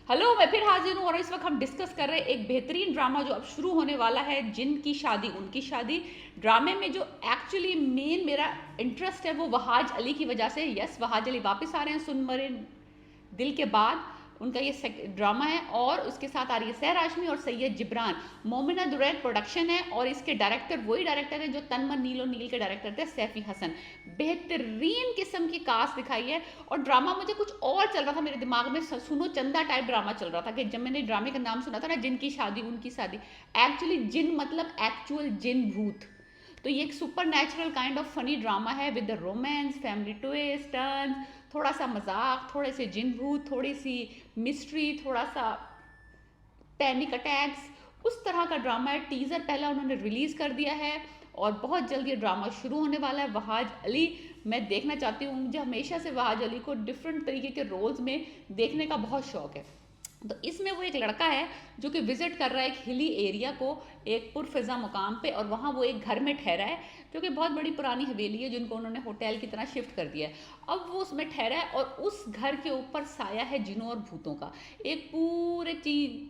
Hello, मैं फिर हाजिर हूँ और इस वक्त हम डिस्कस कर रहे हैं एक बेहतरीन ड्रामा जो अब शुरू होने वाला है, जिन की शादी उनकी शादी। ड्रामे में जो एक्चुअली मेन मेरा इंटरेस्ट है वो वहाज अली की वजह से। यस, वहाज अली वापस आ रहे हैं सुन मरे दिल के बाद। उनका ये ड्रामा है और उसके साथ आ रही है सहर हाशमी और सैयद जिब्रान। मोमिना दुरैत प्रोडक्शन है और इसके डायरेक्टर वही डायरेक्टर है जो तन मन नीलो नील के डायरेक्टर थे, सैफी हसन। बेहतरीन किस्म की कास्ट दिखाई है और ड्रामा मुझे कुछ और चल रहा था मेरे दिमाग में, सुनो चंदा टाइप ड्रामा चल रहा था कि जब मैंने ड्रामे का नाम सुना था ना, जिनकी शादी उनकी शादी, एक्चुअली जिन मतलब एक्चुअल जिन भूत। तो ये एक supernatural kind of funny drama है with the romance, family twist, turn, थोड़ा सा मजाक, थोड़े से जिन भूत, थोड़ी सी मिस्ट्री, थोड़ा सा पैनिक अटैक्स, उस तरह का ड्रामा है। टीजर पहला उन्होंने रिलीज कर दिया है और बहुत जल्द ये ड्रामा शुरू होने वाला है। वहाज अली मैं देखना चाहती हूँ, मुझे हमेशा से वहाज अली को डिफरेंट तरीके के रोल्स में देखने का बहुत शौक है। तो इसमें वो एक लड़का है जो कि विजिट कर रहा है एक हिली एरिया को, एक पुरफिजा मुकाम पे, और वहाँ वो एक घर में ठहरा है जो कि बहुत बड़ी पुरानी हवेली है जिनको उन्होंने होटल की तरह शिफ्ट कर दिया है। अब वो उसमें ठहरा है और उस घर के ऊपर साया है जिनों और भूतों का। एक पूरे चीज,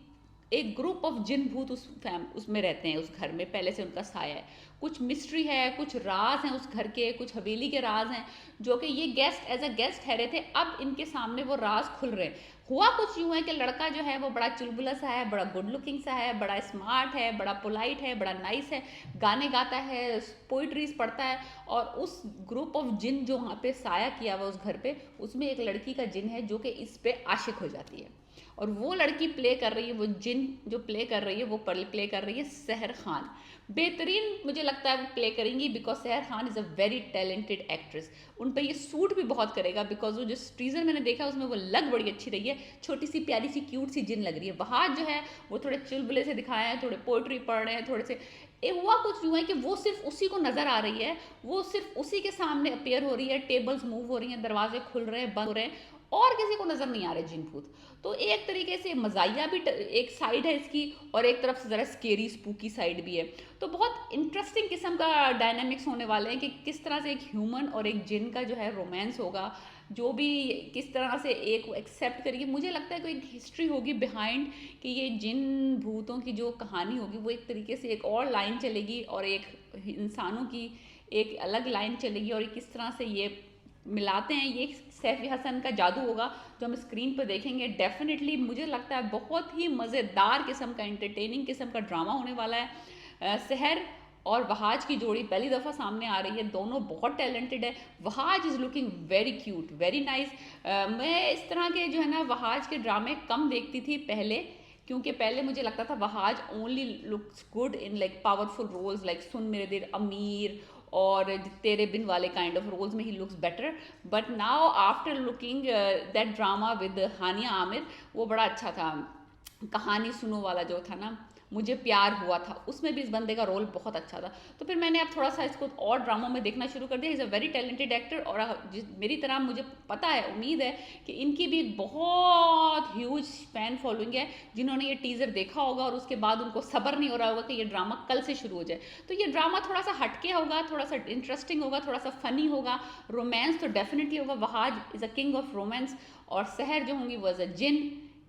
एक ग्रुप ऑफ जिन भूत उसमें रहते हैं, उस घर में पहले से उनका साया है। कुछ मिस्ट्री है, कुछ राज हैं उस घर के, कुछ हवेली के राज हैं जो कि ये गेस्ट एज अ गेस्ट ठहरे थे, अब इनके सामने वो राज खुल रहे हैं। हुआ कुछ यूं है कि लड़का जो है वो बड़ा चुलबुला सा है, बड़ा गुड लुकिंग सा है, बड़ा स्मार्ट है, बड़ा पोलाइट है, बड़ा नाइस है, गाने गाता है, पोइट्रीज पढ़ता है। और उस ग्रुप ऑफ जिन जो वहाँ पे साया किया हुआ उस घर पे, उसमें एक लड़की का जिन है जो कि इस पे आशिक हो जाती है। और वो लड़की प्ले कर रही है, वो जिन जो प्ले कर रही है वो प्ले कर रही है सहर खान। बेहतरीन मुझे लगता है वो प्ले करेंगी बिकॉज सहर Khan is a very talented actress. उन पर ये सूट भी बहुत करेगा बिकॉज वो जो टीजर मैंने देखा उसमें वो लग बड़ी अच्छी रही है। छोटी सी प्यारी सी क्यूट सी जिन लग रही है। वहाँ जो है वो थोड़े चुलबुले से दिखाए हैं, थोड़े पोइट्री पढ़ रहे हैं, थोड़े से हुआ कुछ यूँ है कि वो सिर्फ उसी को नजर आ रही है, वो सिर्फ उसी के सामने अपेयर हो रही है, टेबल्स मूव हो रही हैं, दरवाजे खुल रहे हैं, बंद हो रहे हैं, और किसी को नजर नहीं आ रहे जिन भूत। तो एक तरीके से मजाया भी एक साइड है इसकी और एक तरफ से ज़रा स्केरी स्पूकी साइड भी है। तो बहुत इंटरेस्टिंग किस्म का डायनामिक्स होने वाले हैं कि किस तरह से एक ह्यूमन और एक जिन का जो है रोमांस होगा, जो भी किस तरह से एक एक्सेप्ट करेगी। मुझे लगता है कोई एक हिस्ट्री होगी बिहाइंड कि ये जिन भूतों की जो कहानी होगी वो एक तरीके से एक और लाइन चलेगी और एक इंसानों की एक अलग लाइन चलेगी, और किस तरह से ये मिलाते हैं। ये सैफी हसन का जादू होगा जो हम स्क्रीन पर देखेंगे। डेफिनेटली मुझे लगता है बहुत ही मज़ेदार किस्म का, एंटरटेनिंग किस्म का ड्रामा होने वाला है। सहर और वहाज की जोड़ी पहली दफ़ा सामने आ रही है, दोनों बहुत टैलेंटेड है। Wahaj is looking very cute, very nice. मैं इस तरह के जो है ना वहाज के ड्रामे कम देखती थी पहले, क्योंकि पहले मुझे लगता था Wahaj only looks good in like powerful roles like सुन मेरे दिल, अमीर और तेरे बिन वाले काइंड ऑफ रोल्स में ही looks better. But now after looking that drama with Hania Aamir, वो बड़ा अच्छा था। कहानी सुनो वाला जो था ना, मुझे प्यार हुआ था, उसमें भी इस बंदे का रोल बहुत अच्छा था। तो फिर मैंने अब थोड़ा सा इसको और ड्रामों में देखना शुरू कर दिया। Is a very talented actor और मेरी तरह मुझे पता है, उम्मीद है कि इनकी भी बहुत ह्यूज फैन फॉलोइंग है जिन्होंने ये टीज़र देखा होगा और उसके बाद उनको सब्र नहीं हो रहा होगा कि ये ड्रामा कल से शुरू हो जाए। तो ये ड्रामा थोड़ा सा हटके होगा, थोड़ा सा इंटरेस्टिंग होगा, थोड़ा सा फनी होगा, रोमांस तो डेफिनेटली होगा। Wahaj is a king of romance और सहर जो होंगी वो इज़ अ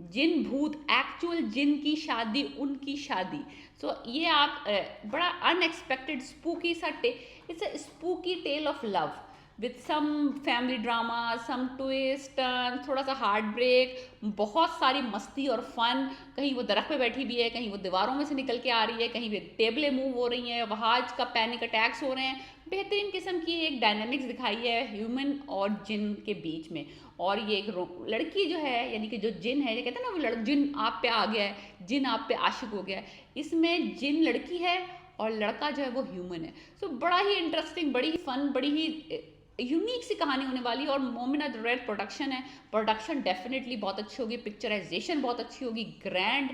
जिन भूत, एक्चुअल जिन की शादी उनकी शादी। सो ये आप बड़ा अनएक्सपेक्टेड स्पूकी सा it's a spooky tale of love with some family drama, some twist, थोड़ा सा हार्ट ब्रेक, बहुत सारी मस्ती और फन। कहीं वो दरख्त पे बैठी भी है, कहीं वो दीवारों में से निकल के आ रही है, कहीं भी टेबलें मूव हो रही हैं, वहाज का पैनिक अटैक्स हो रहे हैं। बेहतरीन किस्म की एक डायनामिक्स दिखाई है ह्यूमन और जिन के बीच में। और ये एक लड़की जो है, यानी कि जो जिन है, ये कहते हैं ना वो जिन आप पे आ गया है, जिन आप पे आशिक हो गया है, इसमें जिन लड़की है और लड़का जो है वो ह्यूमन है। सो बड़ा ही इंटरेस्टिंग, बड़ी ही फन, बड़ी ही यूनिक सी कहानी होने वाली है। और मोमिना दुरैत प्रोडक्शन है, प्रोडक्शन डेफिनेटली बहुत अच्छी होगी, पिक्चराइजेशन बहुत अच्छी होगी, ग्रैंड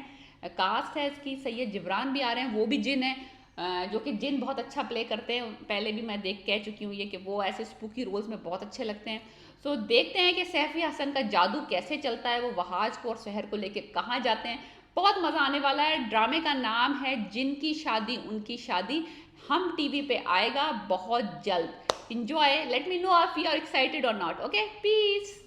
कास्ट है इसकी। सैयद जिब्रान भी आ रहे हैं, वो भी जिन है, जो कि जिन बहुत अच्छा प्ले करते हैं। पहले भी मैं देख कह चुकी हूँ ये कि वो ऐसे स्पूकी रोल्स में बहुत अच्छे लगते हैं। सो देखते हैं कि सैफी हसन का जादू कैसे चलता है, वो वहाज को और शहर को लेके कहाँ जाते हैं। बहुत मज़ा आने वाला है। ड्रामे का नाम है जिनकी शादी उनकी शादी, हम टीवी पे आएगा बहुत जल्द। Enjoy, let me know if you are excited और नॉट। Okay, piece.